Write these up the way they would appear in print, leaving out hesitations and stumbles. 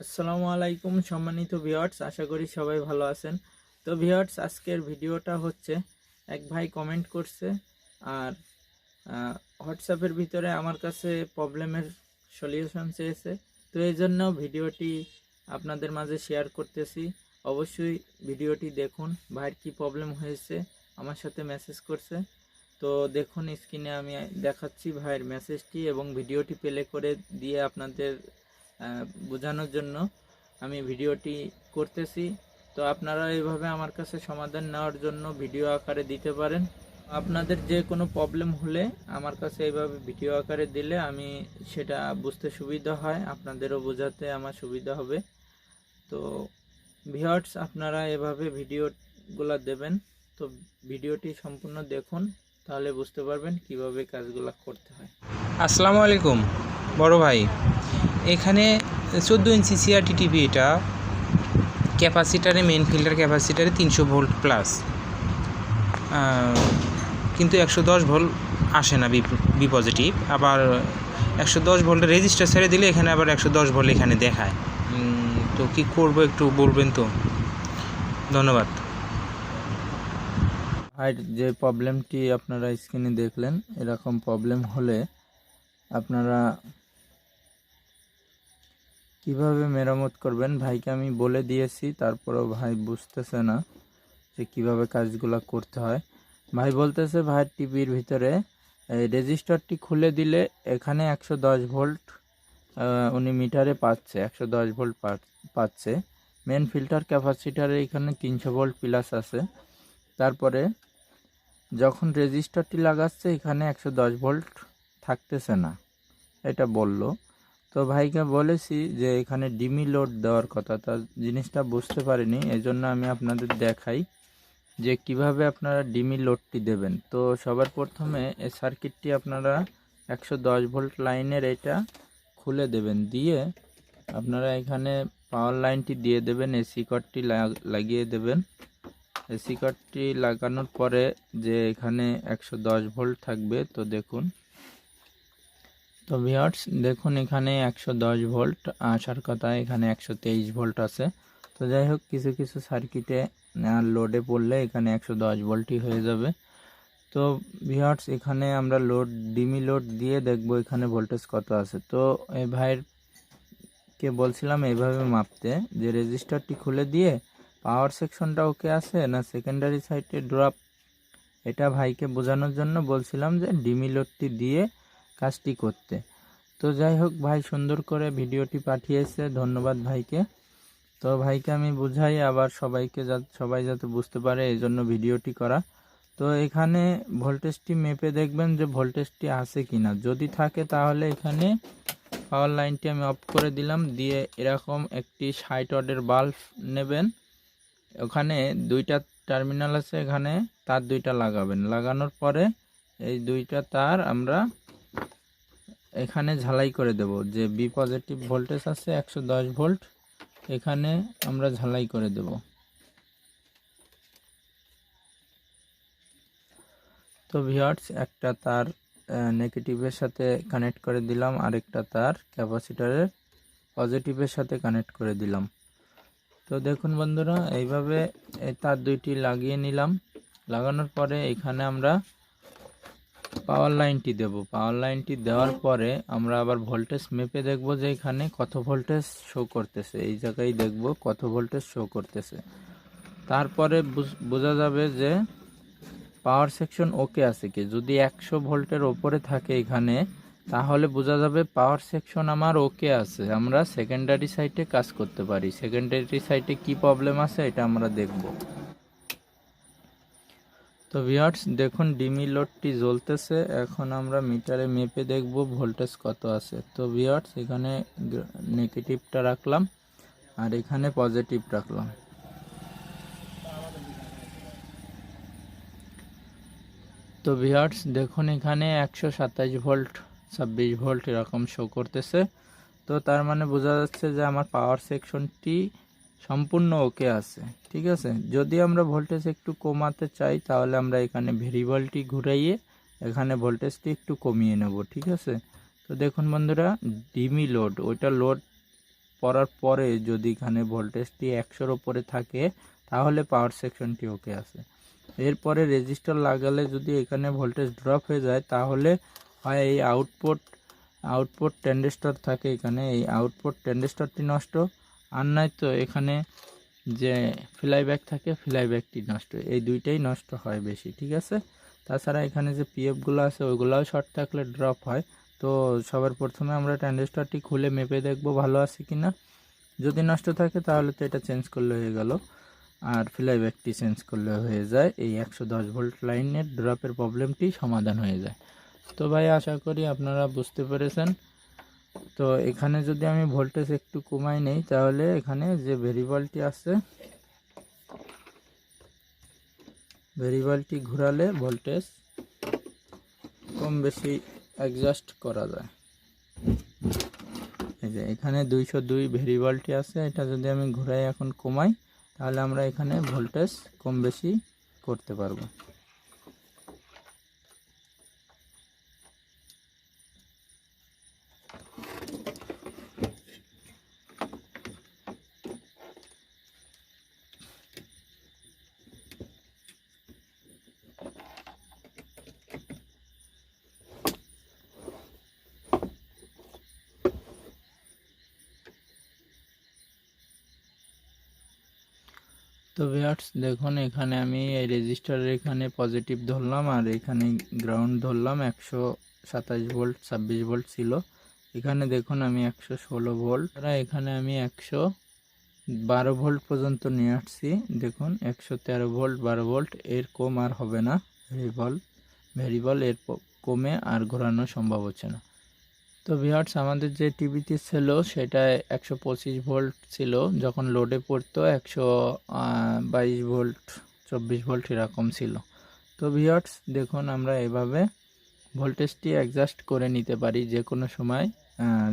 আসসালামু আলাইকুম সম্মানিত ভিউয়ার্স, আশা করি সবাই ভালো আছেন। তো ভিউয়ার্স, আজকের ভিডিওটা হচ্ছে এক ভাই কমেন্ট করছে আর হোয়াটসঅ্যাপের ভিতরে আমার কাছে প্রবলেমের সলিউশন চেয়েছে। তো এই জন্য ভিডিওটি আপনাদের মাঝে শেয়ার করতেছি। অবশ্যই ভিডিওটি দেখুন। ভাইয়ের কি প্রবলেম হয়েছে আমার সাথে মেসেজ করছে। তো দেখুন, স্ক্রিনে আমি দেখাচ্ছি ভাইয়ের মেসেজটি এবং ভিডিওটি প্লে করে দিয়ে আপনাদের বোঝানোর জন্য আমি ভিডিওটি করতেছি। তো আপনারা এইভাবে আমার কাছে সমাধান নেওয়ার জন্য ভিডিও আকারে দিতে পারেন। আপনাদের যে কোনো প্রবলেম হলে আমার কাছে এইভাবে ভিডিও আকারে দিলে আমি সেটা বুঝতে সুবিধা হয়, আপনাদেরও বোঝাতে আমার সুবিধা হবে। তো ভিউয়ার্স, আপনারা এভাবে ভিডিওগুলো দেবেন। তো ভিডিওটি সম্পূর্ণ দেখুন, তাহলে বুঝতে পারবেন কিভাবে কাজগুলো করতে হয়। আসসালামু আলাইকুম বড় ভাই, এখানে 14 ইঞ্চি সিআরটি টিভি, এটা ক্যাপাসিটারে মেন ফিল্টার ক্যাপাসিটারে 300 ভোল্ট প্লাস, কিন্তু 110 ভোল্ট আসে না, বি পজিটিভ। আবার 110 ভোল্টের রেজিস্টার ছেড়ে দিলে এখানে আবার 110 ভোল্ট এখানে দেখায়। তো কি করব একটু বলবেন তো? ধন্যবাদ। আর যে প্রবলেমটি আপনারা স্ক্রিনে দেখলেন, এরকম প্রবলেম হলে আপনারা কিভাবে মেরামত করবেন ভাইকে আমি বলে দিয়েছি, তারপরেও ভাই বুঝতেছে না যে কিভাবে কাজগুলো করতে হয়। ভাই বলতেছে ভাইয়ের টিভির ভিতরে রেজিস্টারটি খুলে দিলে এখানে 110 ভোল্ট উনি মিটারে পাচ্ছে, 110 ভোল্ট পাচ্ছে। মেন ফিল্টার ক্যাপাসিটারে এখানে 300 ভোল্ট প্লাস আছে। তারপরে যখন রেজিস্টারটি লাগাচ্ছে এখানে 110 ভোল্ট থাকতেছে না, এটা বলল। তো ভাইকে বলেছি যে এখানে ডিমি লোড দেওয়ার কথা, তার জিনিসটা বুঝতে পারিনি, এজন্য আমি আপনাদের দেখাই যে কিভাবে আপনারা ডিমি লোডটি দেবেন। তো সবার প্রথমে এই সার্কিটটি আপনারা 110 ভোল্ট লাইনের এটা খুলে দেবেন, দিয়ে আপনারা এখানে পাওয়ার লাইনটি দিয়ে দেবেন, এসি কর্ডটি লাগিয়ে দেবেন। এসি কর্ডটি লাগানোর পরে যে এখানে 110 ভোল্ট থাকবে, তো দেখুন। তো ভিউয়ার্স দেখুন, এখানে 110 ভোল্ট আসার কথা, এখানে 123 ভোল্ট আছে। তো যাই হোক, কিছু কিছু সার্কিটে লোডে পড়লে এখানে 110 ভোল্টই হয়ে যাবে। তো ভিউয়ার্স, এখানে আমরা ডিমি লোড দিয়ে দেখব এখানে ভোল্টেজ কত আছে। তো এই ভাইয়েরকে বলছিলাম এইভাবে মাপতে, যে রেজিস্টারটি খুলে দিয়ে পাওয়ার সেকশনটা ওকে আছে না সেকেন্ডারি সাইডে ড্রপ, এটা ভাইকে বোঝানোর জন্য বলছিলাম যে ডিমি লোডটি দিয়ে কাজটি করতে। তো যাই হোক, ভাই সুন্দর করে ভিডিওটি পাঠিয়েছে, ধন্যবাদ ভাইকে। তো ভাইকে আমি বুঝাই আবার সবাই যাতে বুঝতে পারে, এই জন্য ভিডিওটি করা। তো এখানে ভোল্টেজটি মেপে দেখবেন যে ভোল্টেজটি আছে কিনা, যদি থাকে তাহলে এখানে পাওয়ার লাইনটি আমি অফ করে দিলাম, দিয়ে এরকম একটি 60 ওয়াটের বাল্ব নেবেন। ওখানে দুইটা টার্মিনাল আছে, এখানে তার দুইটা লাগাবেন। লাগানোর পরে এই দুইটা তার আমরা এখানে ঝালাই করে দেব, যে বি পজিটিভ ভোল্টেজ আছে 110 ভোল্ট, এখানে আমরা ঝালাই করে দেব। তো ভিউয়ার্স, একটা তার নেগেটিভের সাথে কানেক্ট করে দিলাম, আরেকটা তার ক্যাপাসিটরের পজিটিভের সাথে কানেক্ট করে দিলাম। তো দেখুন বন্ধুরা, এইভাবে এই তার দুইটি লাগিয়ে নিলাম। লাগানোর পরে এখানে আমরা পাওয়ার লাইনটি দেব। পাওয়ার লাইনটি দেওয়ার পরে আমরা আবার ভোল্টেজ মেপে দেখব যে এখানে কত ভোল্টেজ শো করতেছে, এই জায়গায় দেখব কত ভোল্টেজ শো করতেছে। তারপরে বোঝা যাবে যে পাওয়ার সেকশন ওকে আছে কি। যদি 100 ভোল্টের ওপরে থাকে এখানে, তাহলে বোঝা যাবে পাওয়ার সেকশন আমার ওকে আছে, আমরা সেকেন্ডারি সাইটে কাজ করতে পারি। সেকেন্ডারি সাইটে কি প্রবলেম আছে এটা আমরা দেখব। তো ভিউয়ার্স দেখুন, ডিমি লোডটি জ্বলতেছে, এখন আমরা মিটারে মেপে দেখব ভোল্টেজ কত আছে। তো ভিউয়ার্স, এখানে নেগেটিভটা রাখলাম আর এখানে পজিটিভ রাখলাম। তো ভিউয়ার্স দেখুন, এখানে 127 ভোল্ট 26 ভোল্ট এরকম শো করতেছে। তো তার মানে বোঝা যাচ্ছে যে আমার পাওয়ার সেকশনটি সম্পূর্ণ ওকে আছে, ঠিক আছে। যদি আমরা ভোল্টেজ একটু কমাতে চাই তাহলে আমরা এখানে ভেরিয়েবলটি ঘুরাইয়ে এখানে ভোল্টেজটি একটু কমিয়ে নেব, ঠিক আছে। তো দেখুন বন্ধুরা, ডিমি লোড, ওইটা লোড করার পরে যদি এখানে ভোল্টেজটি 100-র উপরে থাকে তাহলে পাওয়ার সেকশনটি ওকে আছে। এরপরে রেজিস্টার লাগালে যদি এখানে ভোল্টেজ ড্রপ হয়ে যায় তাহলে হয় এই আউটপুট ট্রানজিস্টর থাকে এখানে, এই আউটপুট ট্রানজিস্টরটি নষ্ট, আর নয়তো এখানে যে ফ্লাইব্যাক থাকে ফ্লাইব্যাকটি নষ্ট, এই দুইটাই নষ্ট হয় বেশি, ঠিক আছে। তাছাড়া এখানে যে পিএফগুলো আছে ওইগুলোও শর্ট থাকলে ড্রপ হয়। তো সবার প্রথমে আমরা ট্রানজিস্টরটি খুলে মেপে দেখব ভালো আছে কি না। যদি নষ্ট থাকে তাহলে তো এটা চেঞ্জ করলে হয়ে গেল, আর ফ্লাইব্যাকটি চেঞ্জ করলে হয়ে যায়, এই 110 ভোল্ট লাইনের ড্রপের প্রবলেমটি সমাধান হয়ে যায়। তো ভাই আশা করি আপনারা বুঝতে পেরেছেন। তো এখানে যদি আমি ভোল্টেজ একটু কমাই নেই তাহলে এখানে যে ভেরিয়েবলটি আছে, ভেরিয়েবলটি ঘোরালে ভোল্টেজ কম বেশি অ্যাডজাস্ট করা যায়। এই যে এখানে 202 ভেরিয়েবলটি আছে, এটা যদি আমি ঘুরাই এখন কমাই তাহলে আমরা এখানে ভোল্টেজ কম বেশি করতে পারবো। তো ভিউয়ার্স দেখুন এখানে আমি এই রেজিস্টারের এখানে পজিটিভ ধরলাম আর এখানে গ্রাউন্ড ধরলাম, 127 ভোল্ট 26 ভোল্ট ছিল। এখানে দেখুন আমি 116 ভোল্ট, এখানে আমি 112 ভোল্ট পর্যন্ত নিয়ে আসছি। দেখুন 113 ভোল্ট 12 ভোল্ট, এর কম আর হবে না। ভেরিয়েবল এর কমে আর ঘোরানো সম্ভব হচ্ছে না। তো ভিউয়ার্স আমাদের যে টিভিটি ছিল সেটা 125 ভোল্ট ছিল, যখন লোডে পড়তো 122 ভোল্ট 24 ভোল্ট এরকম ছিল। তো ভিউয়ার্স দেখুন আমরা এভাবে ভোল্টেজটি অ্যাডজাস্ট করে নিতে পারি যে কোনো সময়।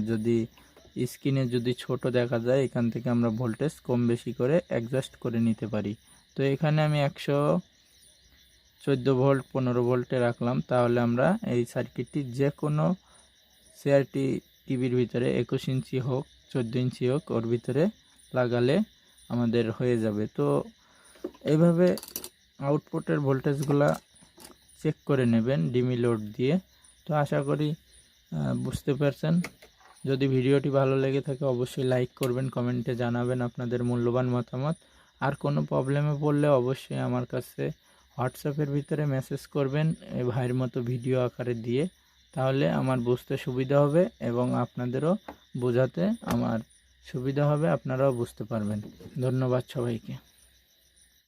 যদি স্ক্রিনে যদি ছোট দেখা যায় এখান থেকে আমরা ভোল্টেজ কম বেশি করে অ্যাডজাস্ট করে নিতে পারি। তো এখানে আমি 114 ভোল্ট 15 ভোল্টে রাখলাম, তাহলে আমরা এই সার্কিটটি যে কোনো Crt টিভির ভিতরে 21 ইঞ্চি হোক 14 ইঞ্চি হোক ওর ভিতরে লাগালে আমাদের হয়ে যাবে। তো এইভাবে আউটপুটের ভোল্টেজগুলা চেক করে নেবেন ডিমি লোড দিয়ে। তো আশা করি বুঝতে পারছেন। যদি ভিডিওটি ভালো লেগে থাকে অবশ্যই লাইক করবেন, কমেন্টে জানাবেন আপনাদের মূল্যবান মতামত। আর কোনো প্রবলেমে পড়লে অবশ্যই আমার কাছে হোয়াটসঅ্যাপের ভিতরে মেসেজ করবেন এই ভাইয়ের মতো ভিডিও আকারে দিয়ে, তাহলে আমার বুঝতে সুবিধা হবে এবং আপনাদেরও বোঝাতে আমার সুবিধা হবে, আপনারাও বুঝতে পারবেন। ধন্যবাদ সবাইকে।